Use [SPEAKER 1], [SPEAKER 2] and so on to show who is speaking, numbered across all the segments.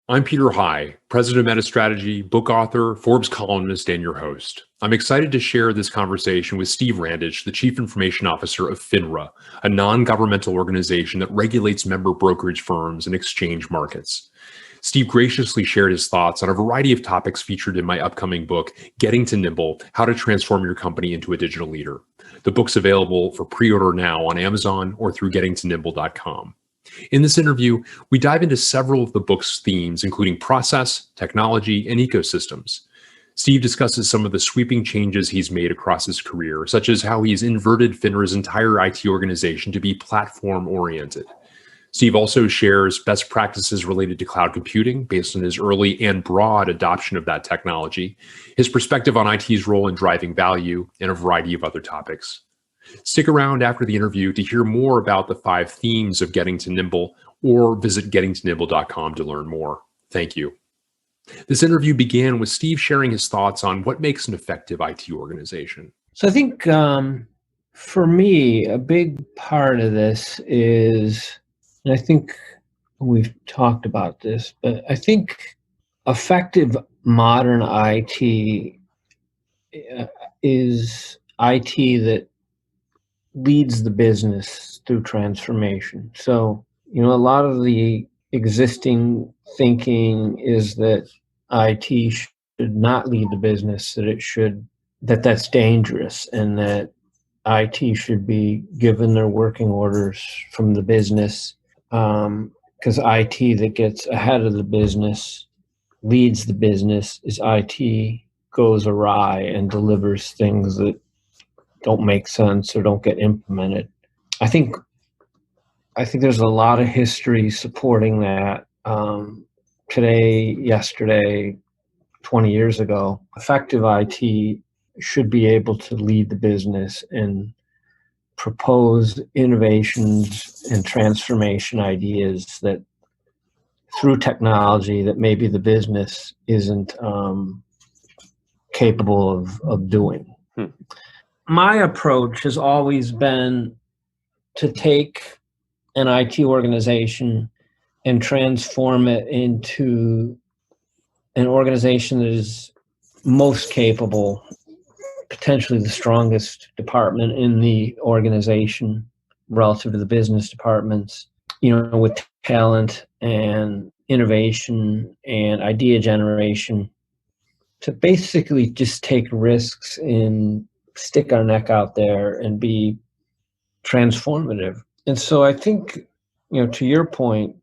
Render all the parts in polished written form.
[SPEAKER 1] I'm Peter High, president of Metis Strategy, book author, Forbes columnist, and your host. I'm excited to share this conversation with Steve Randich, the Chief Information Officer of FINRA, a non-governmental organization that regulates member brokerage firms and exchange markets. Steve graciously shared his thoughts on a variety of topics featured in my upcoming book, Getting to Nimble: How to Transform Your Company into a Digital Leader. The book's available for pre-order now on Amazon or through gettingtonimble.com. In this interview, we dive into several of the book's themes, including process, technology, and ecosystems. Steve discusses some of the sweeping changes he's made across his career, such as how he's inverted FINRA's entire IT organization to be platform-oriented. Steve also shares best practices related to cloud computing based on his early and broad adoption of that technology, his perspective on IT's role in driving value, and a variety of other topics. Stick around after the interview to hear more about the 5 themes of Getting to Nimble, or visit gettingtonimble.com to learn more. Thank you. This interview began with Steve sharing his thoughts on what makes an effective IT organization.
[SPEAKER 2] So I think for me, a big part of this is, and I think we've talked about this, but I think effective modern IT is IT that leads the business through transformation. So, a lot of the existing thinking is that IT should not lead the business, that's dangerous, and that IT should be given their working orders from the business, because IT that gets ahead of the business, leads the business, is IT goes awry and delivers things that don't make sense or don't get implemented. I think there's a lot of history supporting that. Today, yesterday, 20 years ago, effective IT should be able to lead the business and propose innovations and transformation ideas that through technology that maybe the business isn't capable of doing. My approach has always been to take an IT organization and transform it into an organization that is most capable, potentially the strongest department in the organization relative to the business departments, with talent and innovation and idea generation, to basically just take risks and stick our neck out there and be transformative. And so I think, to your point,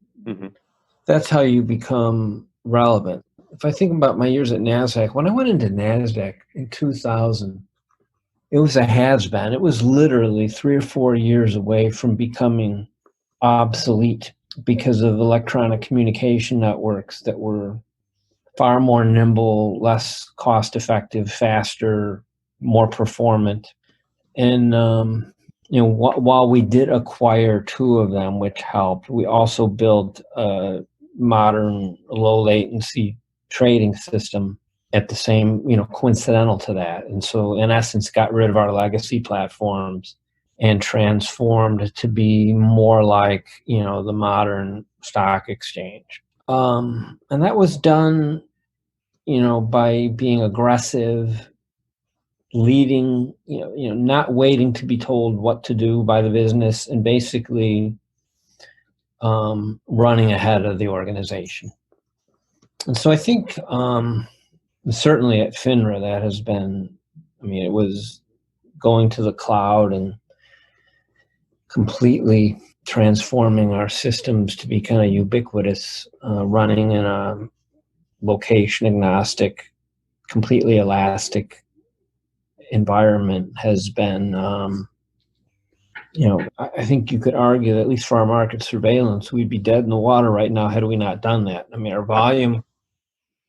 [SPEAKER 2] that's how you become relevant. If I think about my years at NASDAQ, when I went into NASDAQ in 2000, it was a has-been. It was literally 3 or 4 years away from becoming obsolete because of electronic communication networks that were far more nimble, less cost-effective, faster, more performant. And, while we did acquire 2 of them, which helped, we also built a modern low latency trading system at the same, coincidental to that. And so in essence, got rid of our legacy platforms and transformed to be more like, the modern stock exchange. And that was done, by being aggressive, leading, not waiting to be told what to do by the business, and basically running ahead of the organization. And so I think certainly at FINRA that has been, it was going to the cloud and completely transforming our systems to be kind of ubiquitous, running in a location agnostic, completely elastic environment has been, I think you could argue that at least for our market surveillance, we'd be dead in the water right now had we not done that. Our volume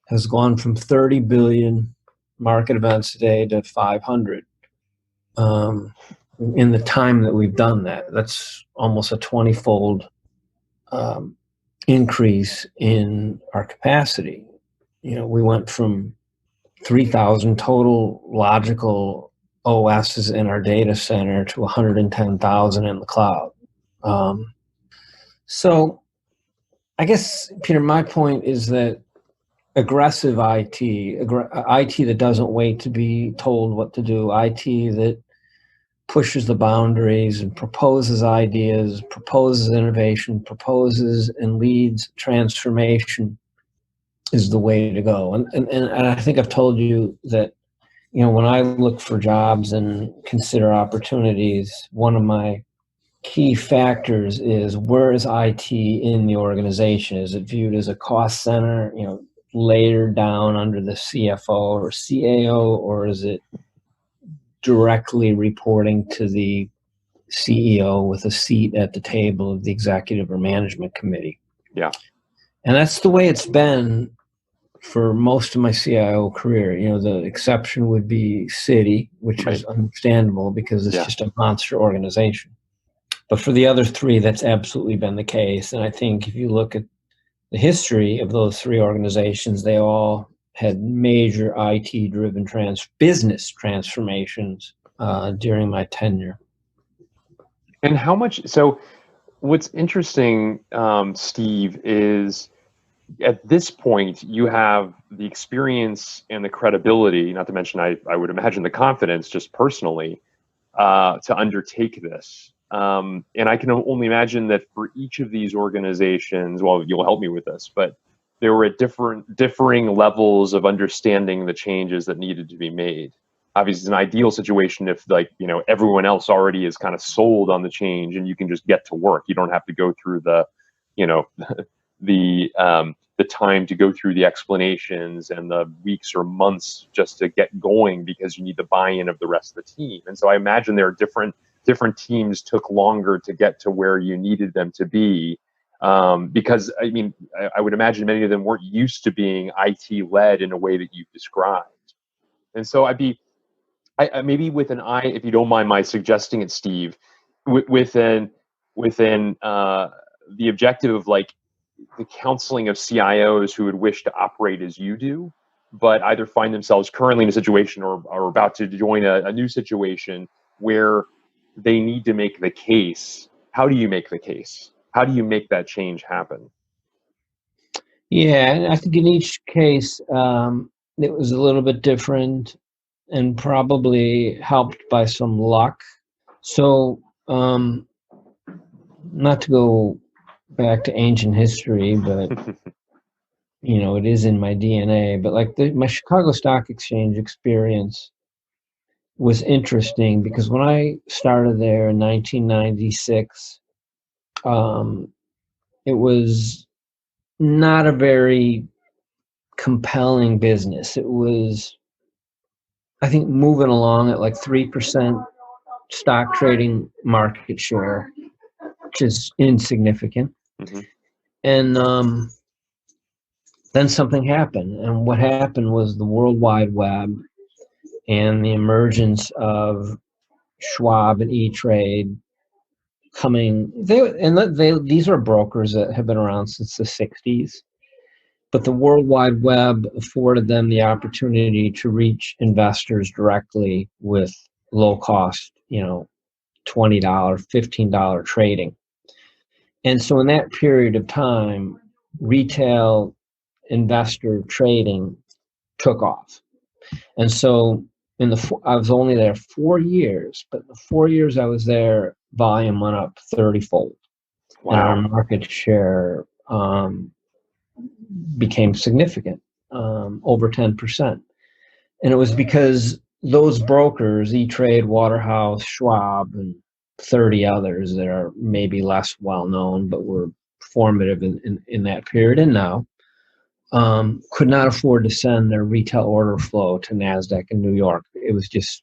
[SPEAKER 2] has gone from 30 billion market events a day to 500 in the time that we've done that. That's almost a 20-fold increase in our capacity. We went from 3,000 total logical OSs in our data center to 110,000 in the cloud. So I guess, Peter, my point is that aggressive IT, IT that doesn't wait to be told what to do, IT that pushes the boundaries and proposes ideas, proposes innovation, proposes and leads transformation is the way to go. And I think I've told you that, when I look for jobs and consider opportunities, one of my key factors is, where is IT in the organization? Is it viewed as a cost center, later down under the CFO or CAO, or is it directly reporting to the CEO with a seat at the table of the executive or management committee?
[SPEAKER 1] Yeah.
[SPEAKER 2] And that's the way it's been for most of my CIO career. The exception would be Citi, which is understandable because it's just a monster organization. But for the other three, that's absolutely been the case. And I think if you look at the history of those three organizations, they all had major IT-driven business transformations during my tenure.
[SPEAKER 1] And how much? So, what's interesting, Steve, is at this point you have the experience and the credibility, not to mention I would imagine the confidence, just personally, to undertake this. And I can only imagine that for each of these organizations, well, you'll help me with this, but there were at differing levels of understanding the changes that needed to be made. Obviously, it's an ideal situation if, everyone else already is kind of sold on the change and you can just get to work. You don't have to go through the time to go through the explanations and the weeks or months just to get going, because you need the buy-in of the rest of the team. And so I imagine there are different teams took longer to get to where you needed them to be, because I would imagine many of them weren't used to being IT led in a way that you've described. And so I maybe with an eye, if you don't mind my suggesting it, Steve, within the objective of the counseling of CIOs who would wish to operate as you do, but either find themselves currently in a situation or are about to join a new situation where they need to make the case. How do you make the case? How do you make that change happen?
[SPEAKER 2] Yeah, and I think in each case, it was a little bit different and probably helped by some luck. So, not to go back to ancient history, but it is in my DNA. But my Chicago Stock Exchange experience was interesting because when I started there in 1996, it was not a very compelling business. It was, I think, moving along at 3% stock trading market share, which is insignificant.
[SPEAKER 1] Mm-hmm.
[SPEAKER 2] And then something happened. And what happened was the World Wide Web and the emergence of Schwab and E-Trade coming. These are brokers that have been around since the 60s. But the World Wide Web afforded them the opportunity to reach investors directly with low cost, $20, $15 trading. And so in that period of time, retail investor trading took off. And so I was only there 4 years, but the 4 years I was there, volume went up 30-fold. Wow. And our market share became significant, over 10%. And it was because those brokers, E-Trade, Waterhouse, Schwab, and 30 others that are maybe less well-known but were formative in that period and now, could not afford to send their retail order flow to NASDAQ in New York. It was just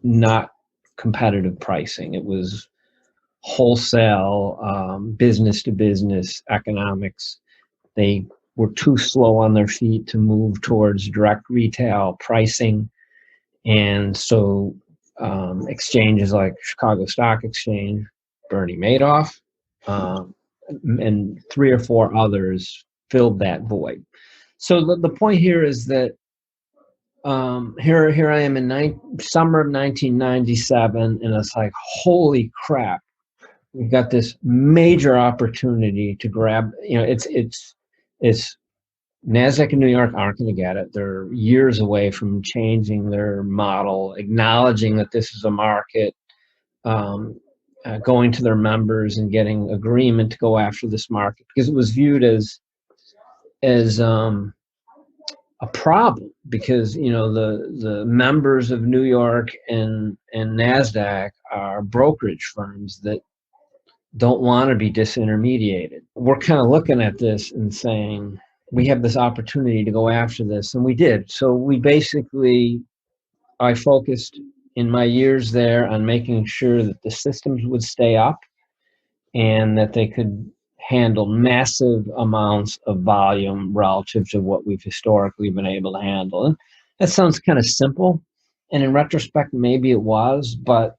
[SPEAKER 2] not competitive pricing. It was wholesale, business-to-business economics. They were too slow on their feet to move towards direct retail pricing. And so exchanges like Chicago Stock Exchange, Bernie Madoff, and 3 or 4 others filled that void. So the point here is that here I am in summer of 1997, and it's like, holy crap, we've got this major opportunity to grab, it's NASDAQ and New York aren't going to get it. They're years away from changing their model, acknowledging that this is a market, going to their members and getting agreement to go after this market, because it was viewed as a problem, because the members of New York and NASDAQ are brokerage firms that don't want to be disintermediated. We're kind of looking at this and saying, we have this opportunity to go after this, and we did. So I focused in my years there on making sure that the systems would stay up and that they could handle massive amounts of volume relative to what we've historically been able to handle. And that sounds kind of simple, and in retrospect, maybe it was, but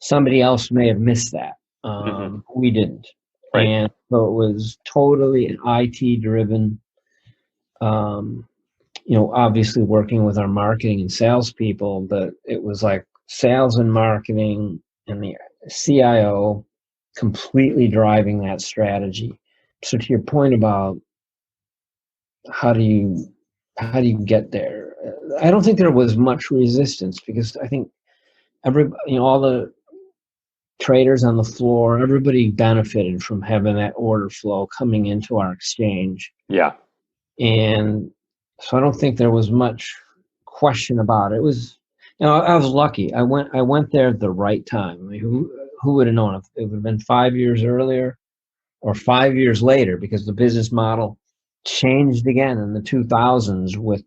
[SPEAKER 2] somebody else may have missed that. We didn't.
[SPEAKER 3] Right.
[SPEAKER 2] And so it was totally an IT-driven, obviously working with our marketing and salespeople, but it was like sales and marketing and the CIO completely driving that strategy. So to your point about how do you get there, I don't think there was much resistance, because I think all the traders on the floor, everybody benefited from having that order flow coming into our exchange.
[SPEAKER 3] Yeah.
[SPEAKER 2] And so I don't think there was much question about it. It was, I was lucky. I went there at the right time. I mean, who would have known if it would have been 5 years earlier or 5 years later, because the business model changed again in the 2000s with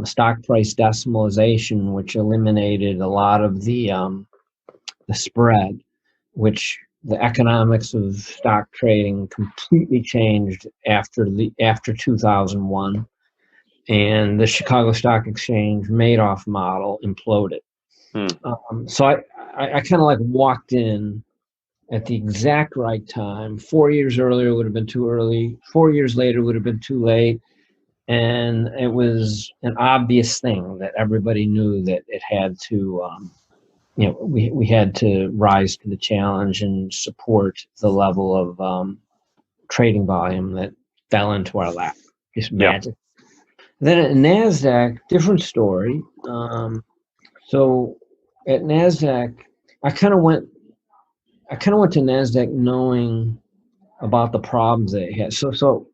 [SPEAKER 2] stock price decimalization, which eliminated a lot of the spread, which the economics of stock trading completely changed after 2001, and the Chicago Stock Exchange Madoff model imploded. So I kind of like walked in at the exact right time. 4 years earlier would have been too early. 4 years later would have been too late. And it was an obvious thing that everybody knew that it had to, we had to rise to the challenge and support the level of trading volume that fell into our lap. Just magic. Then at NASDAQ, different story. So at NASDAQ, I kind of went to NASDAQ knowing about the problems they had. So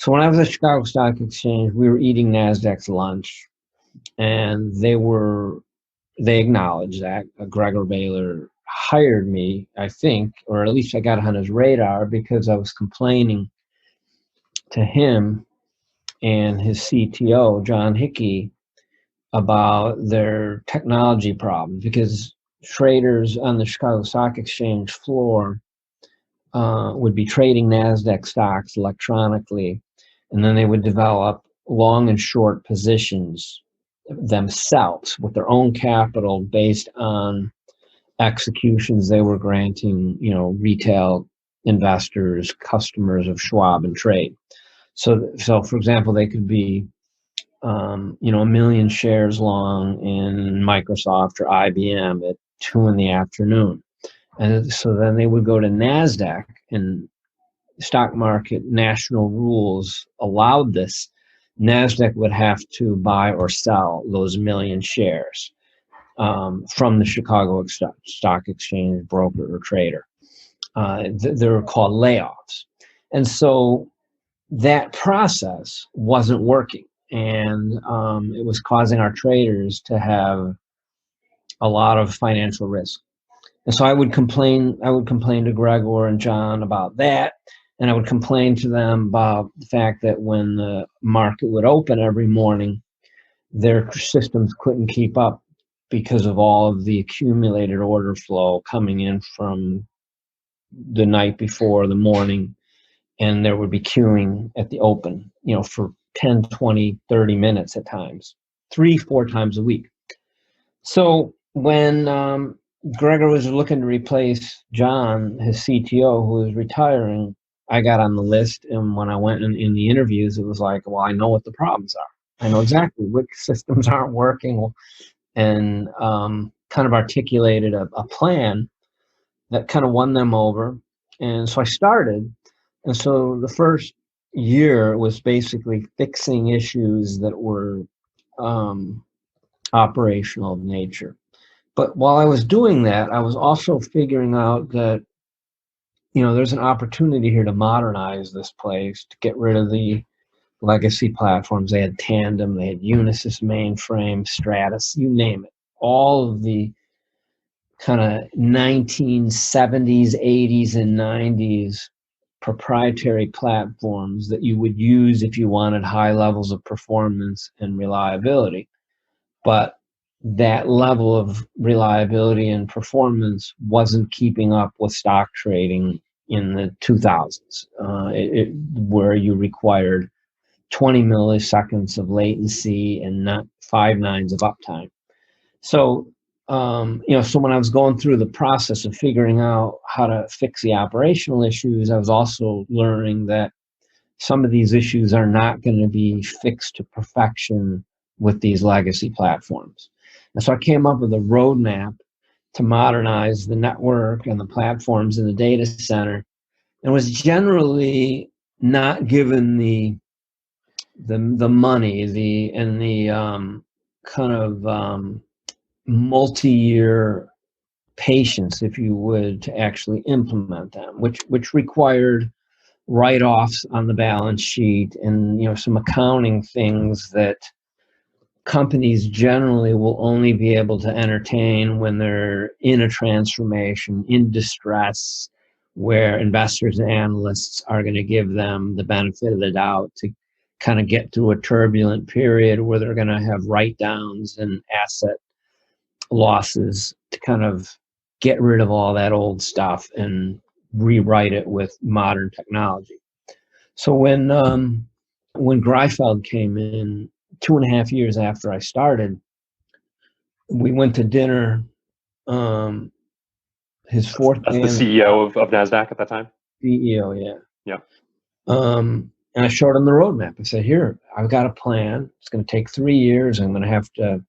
[SPEAKER 2] when I was at Chicago Stock Exchange, we were eating NASDAQ's lunch, and they acknowledged that. Gregor Baylor hired me, I think, or at least I got on his radar, because I was complaining to him and his CTO, John Hickey, about their technology problems, because traders on the Chicago Stock Exchange floor would be trading NASDAQ stocks electronically, and then they would develop long and short positions themselves with their own capital based on executions they were granting, retail investors, customers of Schwab and Trade. So for example, they could be, 1 million shares long in Microsoft or IBM at 2 p.m. And so then they would go to NASDAQ, and stock market national rules allowed this. NASDAQ would have to buy or sell those 1 million shares from the Chicago Stock Exchange broker or trader. They're called layoffs. And so that process wasn't working, and it was causing our traders to have a lot of financial risk. And so I would complain to Gregor and John about that, and I would complain to them about the fact that when the market would open every morning, their systems couldn't keep up because of all of the accumulated order flow coming in from the night before the morning, and there would be queuing at the open, for 10, 20, 30 minutes at times, 3-4 times a week. So when Gregor was looking to replace John, his CTO, who was retiring, I got on the list, and when I went in the interviews, it was like, well, I know what the problems are. I know exactly which systems aren't working, and kind of articulated a plan that kind of won them over. And so I started. And so the first year was basically fixing issues that were operational of nature. But while I was doing that, I was also figuring out that, there's an opportunity here to modernize this place, to get rid of the legacy platforms. They had Tandem, they had Unisys mainframe, Stratus, you name it. All of the kind of 1970s, 80s, and 90s proprietary platforms that you would use if you wanted high levels of performance and reliability. But that level of reliability and performance wasn't keeping up with stock trading in the 2000s, where you required 20 milliseconds of latency and not 5 nines of uptime. So, so when I was going through the process of figuring out how to fix the operational issues, I was also learning that some of these issues are not going to be fixed to perfection with these legacy platforms. And so I came up with a roadmap to modernize the network and the platforms in the data center, and was generally not given the money, the kind of multi-year patience, if you would, to actually implement them, which required write-offs on the balance sheet and some accounting things that companies generally will only be able to entertain when they're in a transformation, in distress, where investors and analysts are going to give them the benefit of the doubt to kind of get through a turbulent period where they're going to have write-downs and asset losses to kind of get rid of all that old stuff and rewrite it with modern technology. So when Greifeld came in 2.5 years after I started, we went to dinner. His fourth.
[SPEAKER 1] That's the CEO of NASDAQ at that time?
[SPEAKER 2] CEO, yeah.
[SPEAKER 1] Yeah.
[SPEAKER 2] And I showed him the roadmap. I said, here, I've got a plan. It's going to take 3 years. I'm going to have to,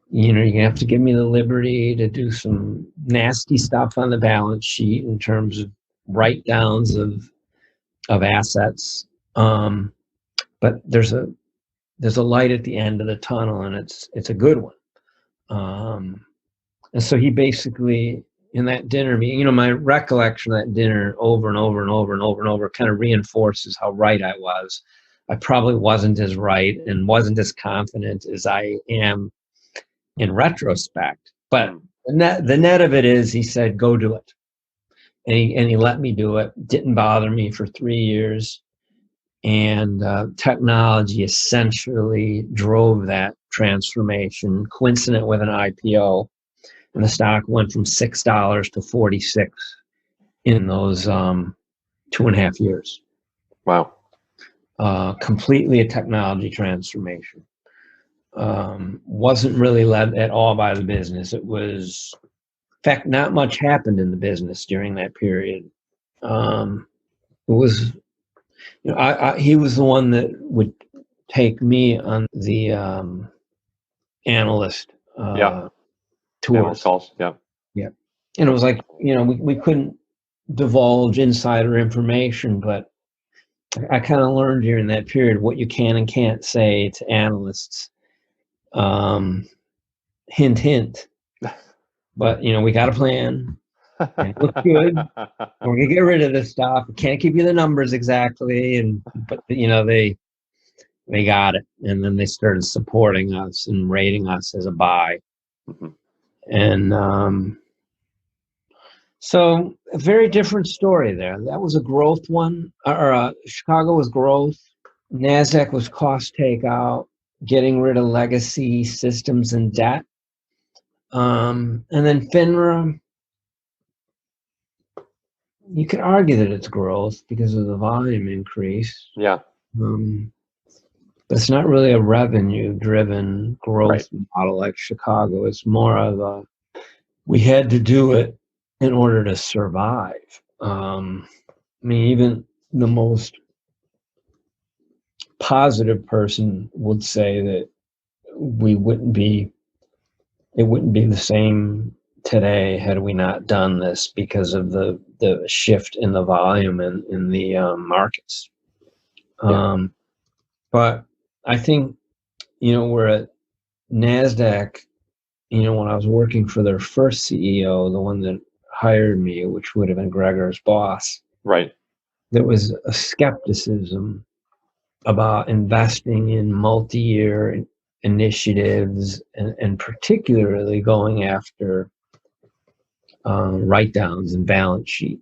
[SPEAKER 2] you're going to have to give me the liberty to do some nasty stuff on the balance sheet in terms of write-downs of assets. But there's a light at the end of the tunnel, and it's a good one. And so he basically, in that dinner meeting, my recollection of that dinner over and over and over and over and over kind of reinforces how right I was. I probably wasn't as right and wasn't as confident as I am in retrospect. But the net of it is, he said, go do it. And he let me do it. Didn't bother me for 3 years. And technology essentially drove that transformation, coincident with an IPO. And the stock went from $6 to $46 in those 2.5 years.
[SPEAKER 1] Wow.
[SPEAKER 2] Completely a technology transformation. Wasn't really led at all by the business. It was, in fact, not much happened in the business during that period. It was, he was the one that would take me on the analyst tours.
[SPEAKER 1] Analyst calls, yeah.
[SPEAKER 2] Yeah. And it was like, we couldn't divulge insider information, but I kind of learned during that period what you can and can't say to analysts. Hint, hint. But, we got a plan. And it looks good. We're going to get rid of this stuff. We can't give you the numbers exactly. But they got it. And then they started supporting us and rating us as a buy.
[SPEAKER 1] Mm-hmm.
[SPEAKER 2] And so a very different story there. That was a growth one. Chicago was growth. NASDAQ was cost takeout, getting rid of legacy systems and debt. And then FINRA, you could argue that it's growth because of the volume increase.
[SPEAKER 1] Yeah.
[SPEAKER 2] But it's not really a revenue-driven growth model like Chicago. It's more of we had to do it in order to survive. Even the most positive person would say that it wouldn't be the same today had we not done this because of the shift in the volume in the markets. But I think, we're at NASDAQ, when I was working for their first CEO, the one that hired me, which would have been Gregor's boss.
[SPEAKER 1] Right.
[SPEAKER 2] There was a skepticism about investing in multi-year initiatives and particularly going after write-downs and balance sheet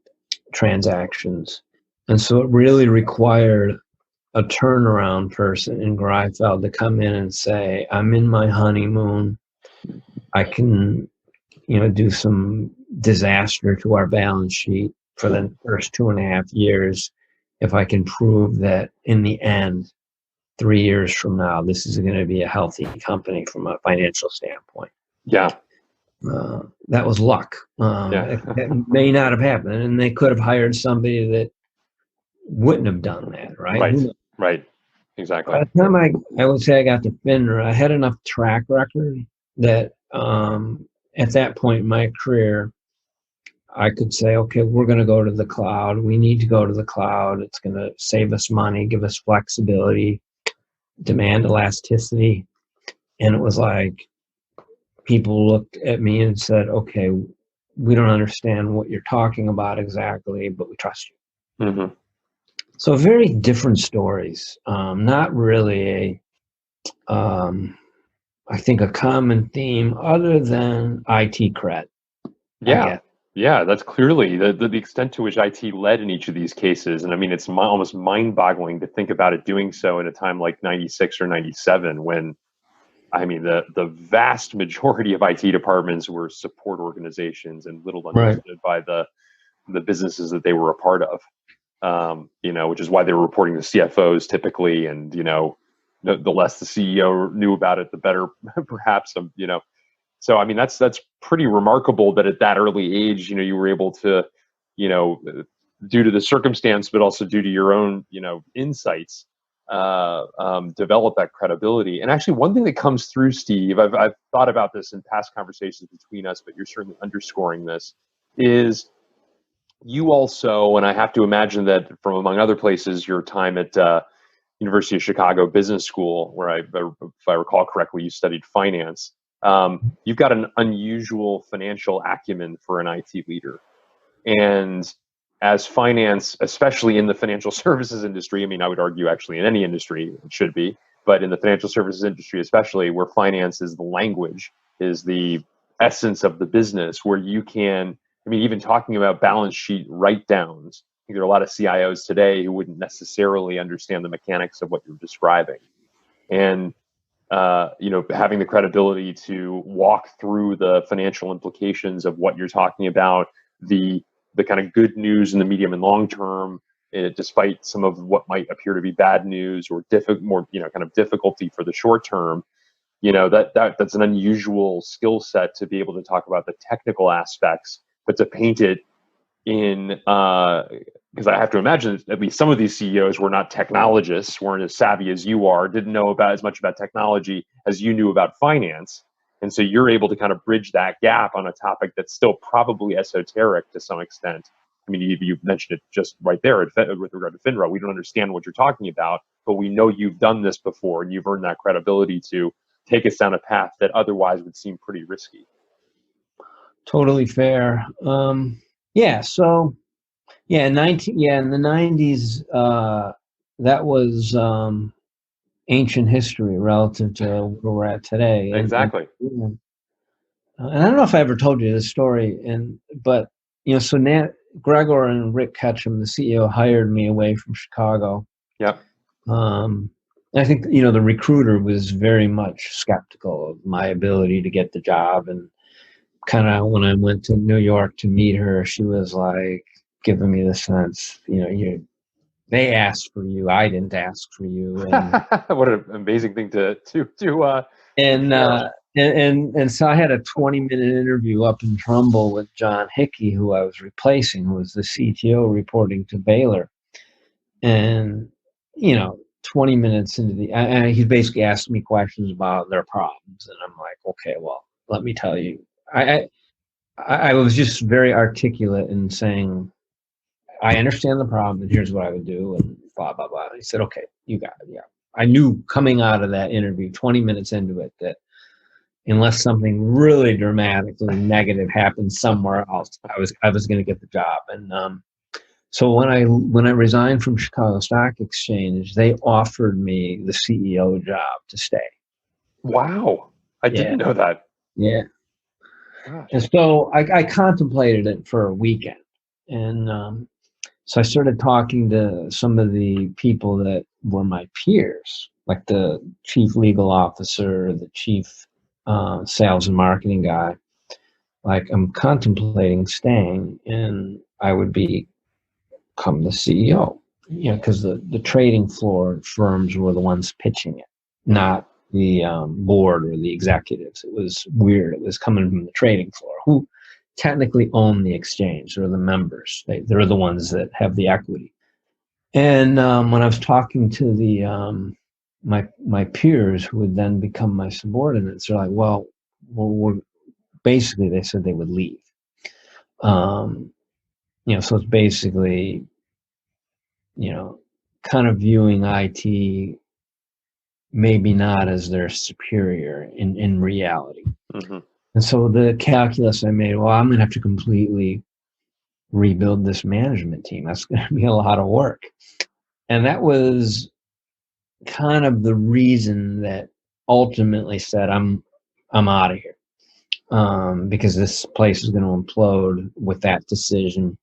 [SPEAKER 2] transactions. And so it really required a turnaround person in Greifeld to come in and say, I'm in my honeymoon. I can, do some disaster to our balance sheet for the first 2.5 years if I can prove that in the end, 3 years from now, this is going to be a healthy company from a financial standpoint.
[SPEAKER 1] Yeah.
[SPEAKER 2] That was luck. It may not have happened, and they could have hired somebody that wouldn't have done that, right?
[SPEAKER 1] Right. Exactly.
[SPEAKER 2] By the time I would say I got to FINRA, I had enough track record that at that point in my career, I could say, okay, we're going to go to the cloud. We need to go to the cloud. It's going to save us money, give us flexibility, demand elasticity. And it was like people looked at me and said, okay, we don't understand what you're talking about exactly, but we trust you.
[SPEAKER 1] Mm-hmm.
[SPEAKER 2] So very different stories. Not really I think a common theme other than IT cred.
[SPEAKER 1] Yeah, that's clearly the extent to which IT led in each of these cases. And I mean, it's almost mind-boggling to think about it doing so in a time like 96 or 97 when, I mean, the vast majority of IT departments were support organizations and little understood by the businesses that they were a part of. Which is why they were reporting to CFOs typically, and the less the CEO knew about it, the better, perhaps. So I mean that's pretty remarkable that at that early age, you were able to, due to the circumstance, but also due to your own, insights, develop that credibility. And actually, one thing that comes through, Steve, I've thought about this in past conversations between us, but you're certainly underscoring this, is you also, and I have to imagine that from among other places, your time at University of Chicago Business School, where if I recall correctly, you studied finance. You've got an unusual financial acumen for an IT leader. And as finance, especially in the financial services industry, I mean, I would argue actually in any industry it should be, but in the financial services industry, especially where finance is the language, is the essence of the business, where you can, I mean, even talking about balance sheet write-downs, I think there are a lot of CIOs today who wouldn't necessarily understand the mechanics of what you're describing. And, having the credibility to walk through the financial implications of what you're talking about, the kind of good news in the medium and long term, despite some of what might appear to be bad news or kind of difficulty for the short term, that's an unusual skill set to be able to talk about the technical aspects, but to paint it in, because I have to imagine at least some of these CEOs were not technologists, weren't as savvy as you are, didn't know about as much about technology as you knew about finance. And so you're able to kind of bridge that gap on a topic that's still probably esoteric to some extent. I mean, you mentioned it just right there with regard to FINRA. We don't understand what you're talking about, but we know you've done this before and you've earned that credibility to take us down a path that otherwise would seem pretty risky.
[SPEAKER 2] Totally fair. So in the 90s, that was ancient history relative to where we're at today.
[SPEAKER 1] Exactly.
[SPEAKER 2] And I don't know if I ever told you this story, but Gregor and Rick Ketchum, the CEO, hired me away from Chicago.
[SPEAKER 1] Yeah.
[SPEAKER 2] I think the recruiter was very much skeptical of my ability to get the job, and kind of when I went to New York to meet her, she was like giving me the sense, they asked for you, I didn't ask for you. And,
[SPEAKER 1] what an amazing thing to
[SPEAKER 2] and so I had a 20-minute interview up in Trumbull with John Hickey, who I was replacing, who was the CTO reporting to Baylor. And 20 minutes into he basically asked me questions about their problems, and I'm like, okay, well, let me tell you, I was just very articulate in saying, I understand the problem, and here's what I would do, and blah, blah, blah. He said, okay, you got it, yeah. I knew coming out of that interview, 20 minutes into it, that unless something really dramatically negative happened somewhere else, I was going to get the job. And so when I resigned from Chicago Stock Exchange, they offered me the CEO job to stay.
[SPEAKER 1] Wow, I didn't know that.
[SPEAKER 2] Yeah.
[SPEAKER 1] Gosh.
[SPEAKER 2] And so I contemplated it for a weekend, and so I started talking to some of the people that were my peers, like the chief legal officer, the chief sales and marketing guy. Like, I'm contemplating staying, and I would become the CEO. Because the trading floor firms were the ones pitching it, not the board or the executives. It was weird. It was coming from the trading floor, who technically own the exchange. They're the members. They're the ones that have the equity. And when I was talking to the my peers, who would then become my subordinates, they're like, well, we're basically, they said they would leave. So it's basically, kind of viewing IT maybe not as their superior in reality.
[SPEAKER 1] Mm-hmm.
[SPEAKER 2] And so the calculus I made, well, I'm going to have to completely rebuild this management team. That's going to be a lot of work. And that was kind of the reason that ultimately said, I'm out of here. Because this place is going to implode with that decision.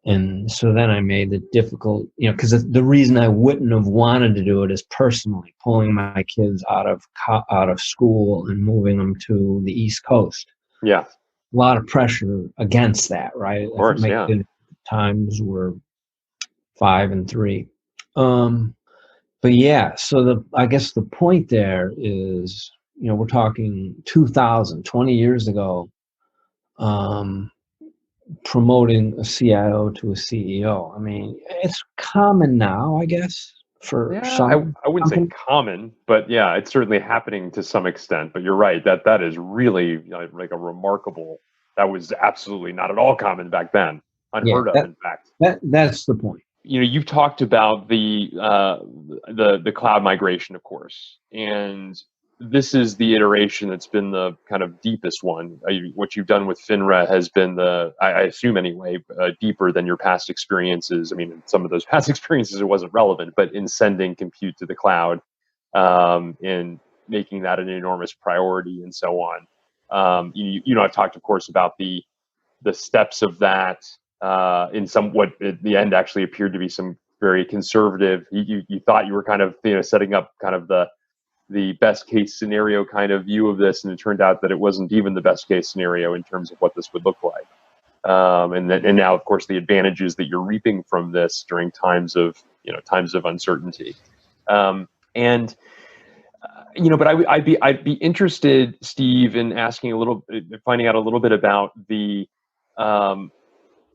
[SPEAKER 2] And so then I made the difficult, because the reason I wouldn't have wanted to do it is personally pulling my kids out of school and moving them to the East Coast.
[SPEAKER 1] Yeah.
[SPEAKER 2] A lot of pressure against that, right?
[SPEAKER 1] Of course,
[SPEAKER 2] my kids times were 5 and 3. But yeah, so I guess the point there is, we're talking 20 years ago, promoting a CIO to a CEO. I mean, it's common now, I guess, for some.
[SPEAKER 1] I wouldn't say common, but yeah, it's certainly happening to some extent. But you're right, that is really like a remarkable. That was absolutely not at all common back then. Unheard of, in fact.
[SPEAKER 2] That's the point.
[SPEAKER 1] You've talked about the cloud migration, of course, and this is the iteration that's been the kind of deepest one. What you've done with FINRA has been I assume anyway, deeper than your past experiences. I mean, in some of those past experiences, it wasn't relevant, but in sending compute to the cloud, in making that an enormous priority, and so on. I've talked, of course, about the steps of that. In what at the end actually appeared to be some very conservative. You thought you were kind of setting up kind of the best case scenario kind of view of this, and it turned out that it wasn't even the best case scenario in terms of what this would look like. And now, of course, the advantages that you're reaping from this during times of uncertainty. But I'd be interested, Steve, in finding out a little bit about the.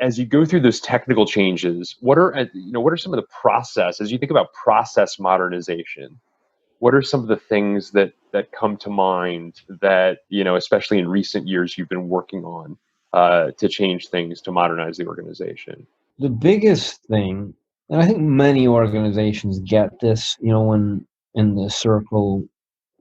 [SPEAKER 1] As you go through those technical changes, what are some of the process, as you think about process modernization, what are some of the things that come to mind that, especially in recent years, you've been working on to change things, to modernize the organization?
[SPEAKER 2] The biggest thing, and I think many organizations get this, when in the circle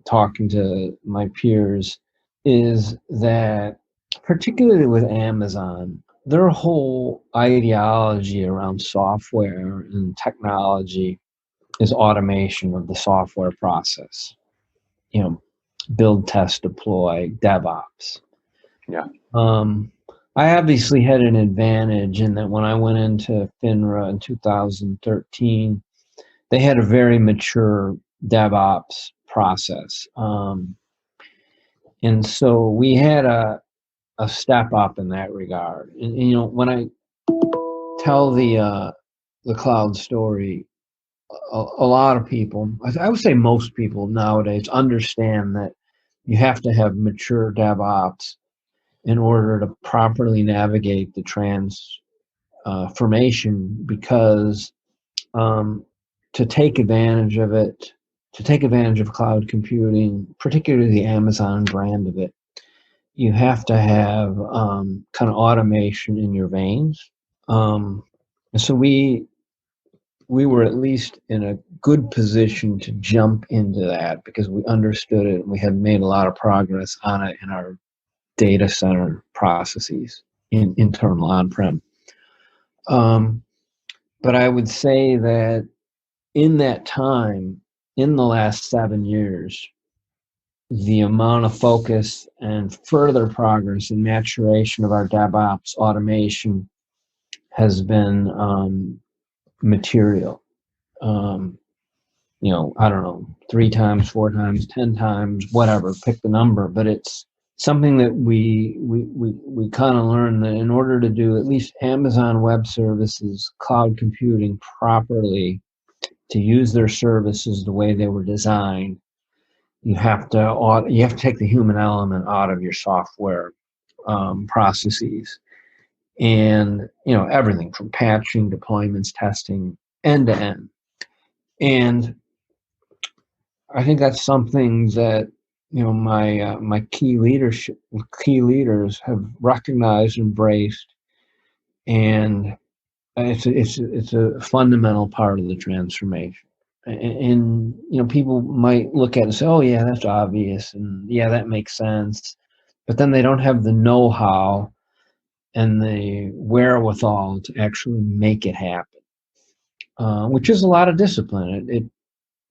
[SPEAKER 2] talking to my peers, is that particularly with Amazon, their whole ideology around software and technology is automation of the software process. Build, test, deploy, DevOps.
[SPEAKER 1] Yeah.
[SPEAKER 2] I obviously had an advantage in that when I went into FINRA in 2013, they had a very mature DevOps process. And so we had a step up in that regard. And when I tell the cloud story, a lot of people, I would say most people nowadays, understand that you have to have mature DevOps in order to properly navigate the transformation, because to take advantage of it, to take advantage of cloud computing, particularly the Amazon brand of it, you have to have kind of automation in your veins. And so we were at least in a good position to jump into that because we understood it and we had made a lot of progress on it in our data center processes in internal on-prem. But I would say that in that time, in the last 7 years, the amount of focus and further progress and maturation of our DevOps automation has been material. I don't know, 3 times, 4 times, 10 times, whatever, pick the number, but it's something that we kind of learned that in order to do at least Amazon Web Services, cloud computing properly, to use their services the way they were designed, you have to take the human element out of your software processes, and everything from patching, deployments, testing, end to end. And I think that's something that my key leaders have recognized, embraced, and it's a fundamental part of the transformation. And people might look at it and say, "Oh yeah, that's obvious," and yeah, that makes sense, but then they don't have the know-how and the wherewithal to actually make it happen, which is a lot of discipline.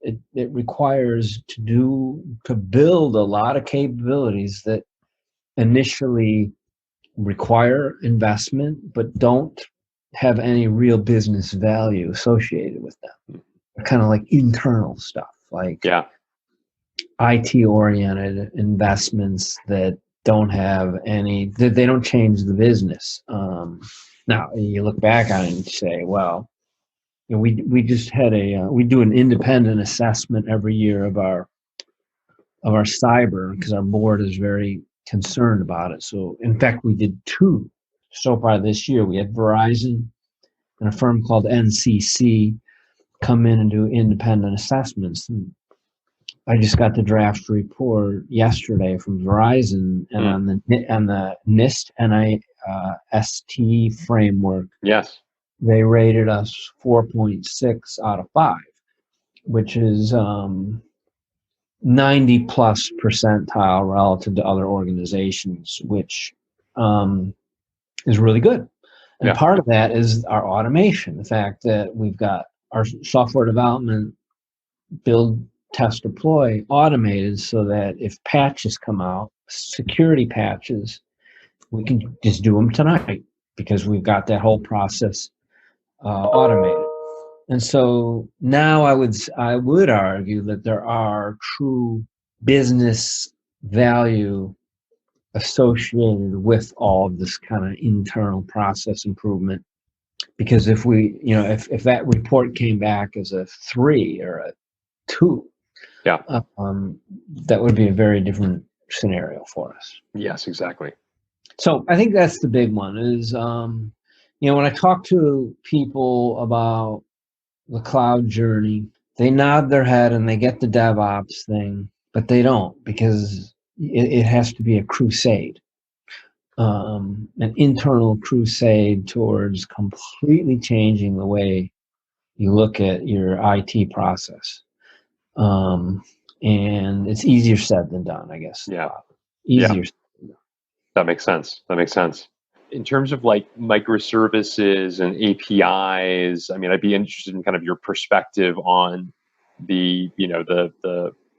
[SPEAKER 2] It requires to build a lot of capabilities that initially require investment, but don't have any real business value associated with them. They're kind of like internal stuff, like IT-oriented investments that don't have they don't change the business. Now you look back on it and say, well, we just had we do an independent assessment every year of our cyber because our board is very concerned about it. So in fact, we did 2 so far this year. We had Verizon and a firm called NCC come in and do independent assessments. And I just got the draft report yesterday from Verizon, and on the NIST NIST framework.
[SPEAKER 1] Yes.
[SPEAKER 2] They rated us 4.6 out of 5, which is 90 plus percentile relative to other organizations, which is really good. And part of that is our automation, the fact that we've got our software development, build, test, deploy automated so that if patches come out, security patches, we can just do them tonight because we've got that whole process automated. And so now I would argue that there are true business value associated with all of this kind of internal process improvement, because if if that report came back as a 3 or a 2, that would be a very different scenario for us.
[SPEAKER 1] Yes, exactly.
[SPEAKER 2] So I think that's the big one is, when I talk to people about the cloud journey, they nod their head and they get the DevOps thing, but they don't, because it has to be a crusade, an internal crusade towards completely changing the way you look at your IT process. And it's easier said than done, I guess. Easier.
[SPEAKER 1] That makes sense. In terms of like microservices and APIs, I mean, I'd be interested in kind of your perspective on the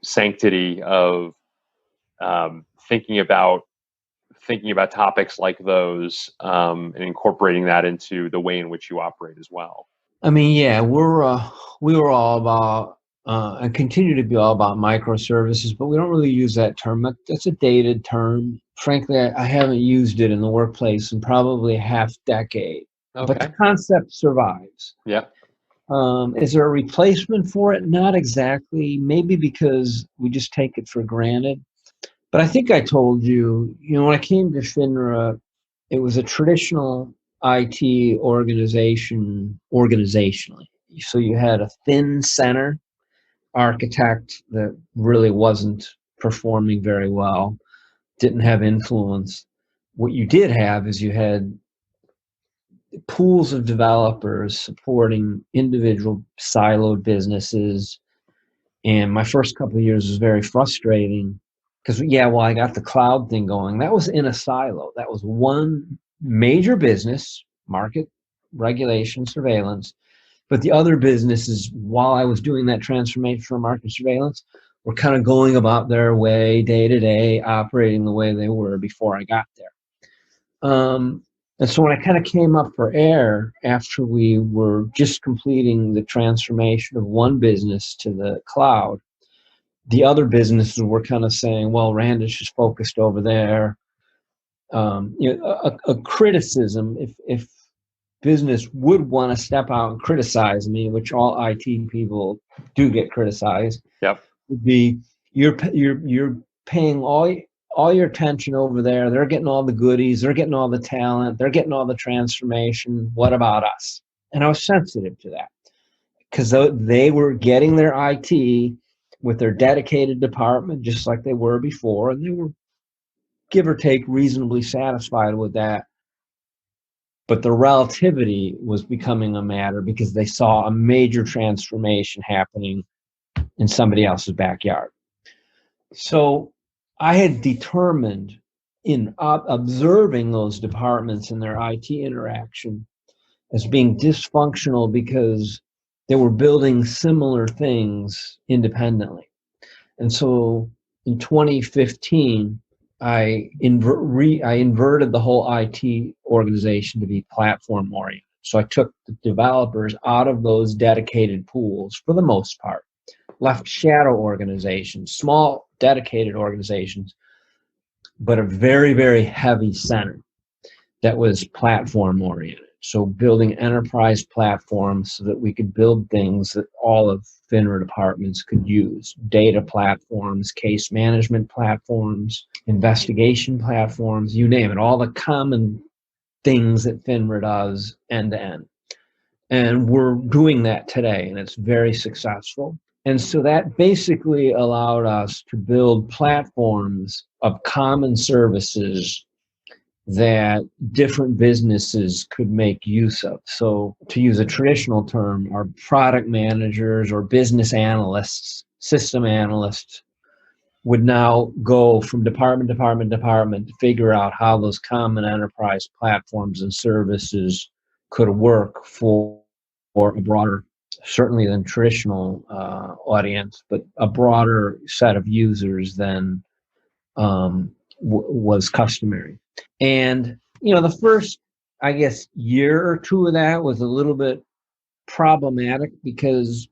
[SPEAKER 1] sanctity of thinking about topics like those and incorporating that into the way in which you operate as well.
[SPEAKER 2] I mean, we were all about and continue to be all about microservices, but we don't really use that term. That's a dated term. Frankly, I haven't used it in the workplace in probably a half decade. Okay. But the concept survives.
[SPEAKER 1] Yeah.
[SPEAKER 2] Is there a replacement for it? Not exactly. Maybe because we just take it for granted. But I think I told you, when I came to FINRA, it was a traditional IT organization organizationally. So you had a thin center architect that really wasn't performing very well. didn't have influence. What you did have is you had pools of developers supporting individual siloed businesses. And my first couple of years was very frustrating because, I got the cloud thing going. That was in a silo. That was one major business, market, regulation, surveillance. But the other businesses, while I was doing that transformation from market surveillance, were kind of going about their way day to day, operating the way they were before I got there. And so when I kind of came up for air after we were just completing the transformation of one business to the cloud, the other businesses were kind of saying, well, Randich is focused over there. A criticism, if business would want to step out and criticize me, which all IT people do get criticized, would be you're paying all your attention over there. They're getting all the goodies. They're getting all the talent. They're getting all the transformation. What about us? And I was sensitive to that because they were getting their IT with their dedicated department, just like they were before. And they were, give or take, reasonably satisfied with that. But the relativity was becoming a matter because they saw a major transformation happening in somebody else's backyard. So I had determined in observing those departments and their IT interaction as being dysfunctional because they were building similar things independently. And so in 2015, I inverted the whole IT organization to be platform oriented. So I took the developers out of those dedicated pools for the most part, left shadow organizations, small dedicated organizations, but a very, very heavy center that was platform oriented. So building enterprise platforms so that we could build things that all of FINRA departments could use. Data platforms, case management platforms, investigation platforms, you name it, all the common things that FINRA does end to end. And we're doing that today, and it's very successful. And so that basically allowed us to build platforms of common services that different businesses could make use of. So to use a traditional term, our product managers or business analysts, system analysts would now go from department to figure out how those common enterprise platforms and services could work for a broader, certainly than traditional audience, but a broader set of users than was customary. And, the first, I guess, year or two of that was a little bit problematic because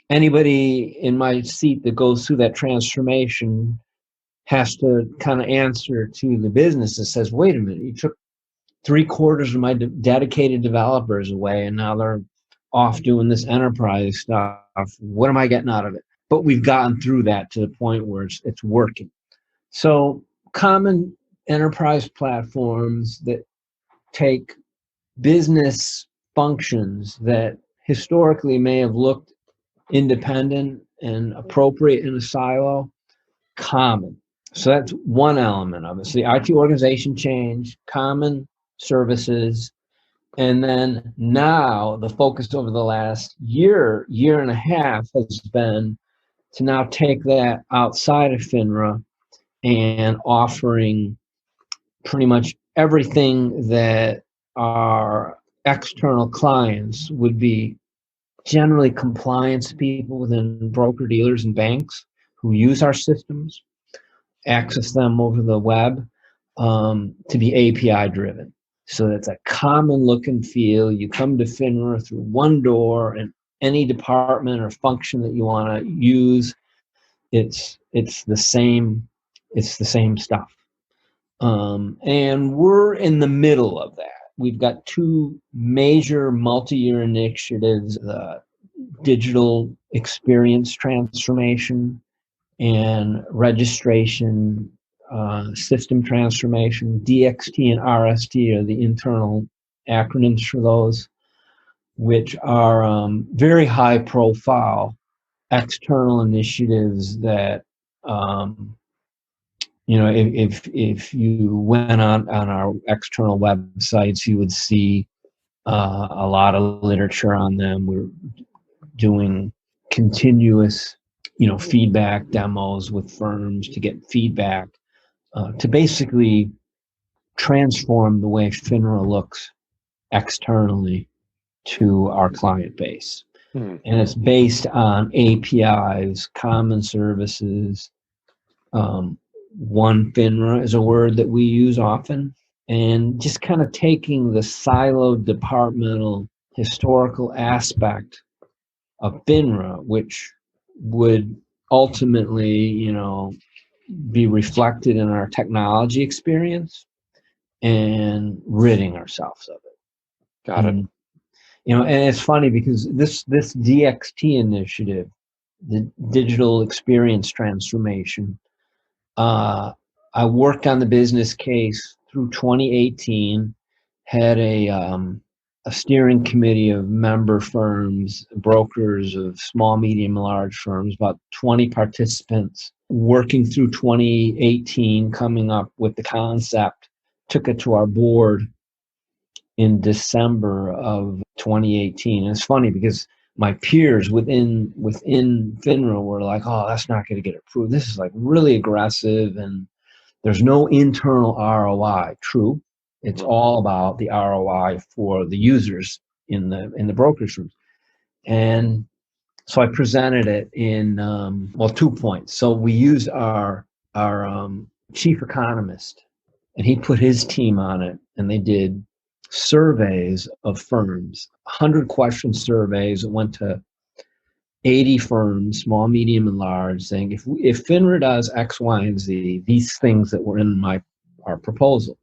[SPEAKER 2] anybody in my seat that goes through that transformation has to kind of answer to the business that says, wait a minute, you took 3/4 of my dedicated developers away and now they're off doing this enterprise stuff. What am I getting out of it? But we've gotten through that to the point where it's working. So common enterprise platforms that take business functions that historically may have looked independent and appropriate in a silo, common. So that's one element of it. So the IT organization change, common services, and then now the focus over the last year and a half has been to now take that outside of FINRA and offering pretty much everything that our external clients would be generally compliance people within broker dealers and banks who use our systems, access them over the web, to be API driven. So that's a common look and feel. You come to FINRA through one door, and any department or function that you want to use, it's the same stuff. And we're in the middle of that. We've got two major multi-year initiatives, digital experience transformation and registration system transformation. DXT and RST are the internal acronyms for those, which are very high profile external initiatives that if you went on our external websites, you would see a lot of literature on them. We're doing continuous, feedback demos with firms to get feedback to basically transform the way FINRA looks externally to our client base. And it's based on APIs, common services. One FINRA is a word that we use often. And just kind of taking the siloed departmental historical aspect of FINRA, which would ultimately, be reflected in our technology experience, and ridding ourselves of it.
[SPEAKER 1] Got it.
[SPEAKER 2] And it's funny because this DXT initiative, the digital experience transformation, I worked on the business case through 2018, had a steering committee of member firms, brokers of small, medium, and large firms, about 20 participants, working through 2018, coming up with the concept, took it to our board in December of 2018. And it's funny because my peers within FINRA were like, oh, that's not going to get approved. This is like really aggressive and there's no internal ROI. True. It's all about the ROI for the users in the brokerage rooms. And so I presented it in, 2 points. So we used our chief economist, and he put his team on it, and they did surveys of firms, 100-question surveys that went to 80 firms, small, medium, and large, saying if FINRA does X, Y, and Z, these things that were in our proposal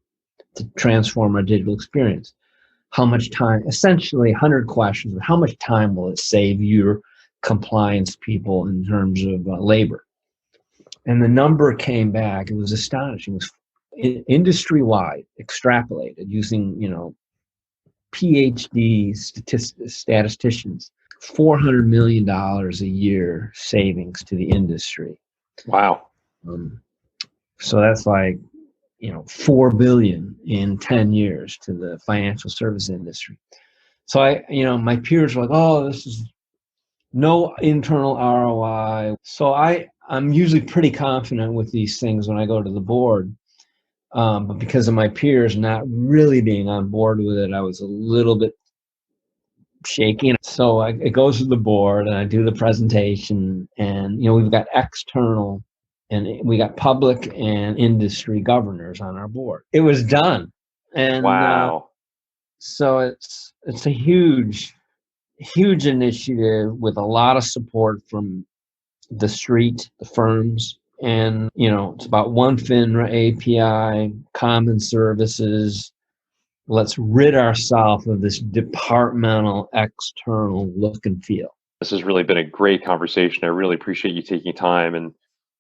[SPEAKER 2] to transform our digital experience, how much time, essentially 100 questions, how much time will it save your compliance people in terms of labor? And the number came back, it was astonishing. It was industry-wide, extrapolated using, PhD statisticians, $400 million a year savings to the industry.
[SPEAKER 1] Wow.
[SPEAKER 2] So that's like, $4 billion in 10 years to the financial service industry. So my peers were like, oh, this is no internal ROI. So I'm usually pretty confident with these things when I go to the board. But because of my peers not really being on board with it, I was a little bit shaky. So it goes to the board and I do the presentation, and, we've got external and we got public and industry governors on our board. It was done. And
[SPEAKER 1] wow.
[SPEAKER 2] So it's a huge initiative with a lot of support from the street, the firms. And, it's about one FINRA API, common services. Let's rid ourselves of this departmental external look and feel.
[SPEAKER 1] This has really been a great conversation. I really appreciate you taking time and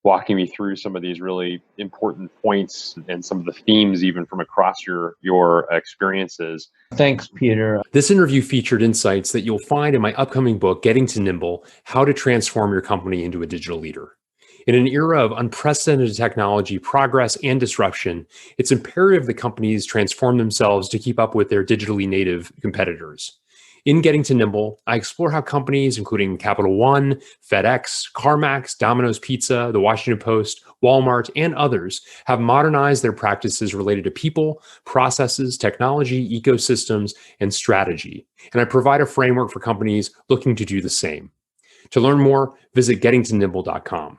[SPEAKER 1] walking me through some of these really important points and some of the themes even from across your experiences.
[SPEAKER 2] Thanks, Peter.
[SPEAKER 1] This interview featured insights that you'll find in my upcoming book, Getting to Nimble: How to Transform Your Company into a Digital Leader. In an era of unprecedented technology progress and disruption, it's imperative that companies transform themselves to keep up with their digitally native competitors. In Getting to Nimble, I explore how companies, including Capital One, FedEx, CarMax, Domino's Pizza, The Washington Post, Walmart, and others, have modernized their practices related to people, processes, technology, ecosystems, and strategy. And I provide a framework for companies looking to do the same. To learn more, visit gettingtonimble.com.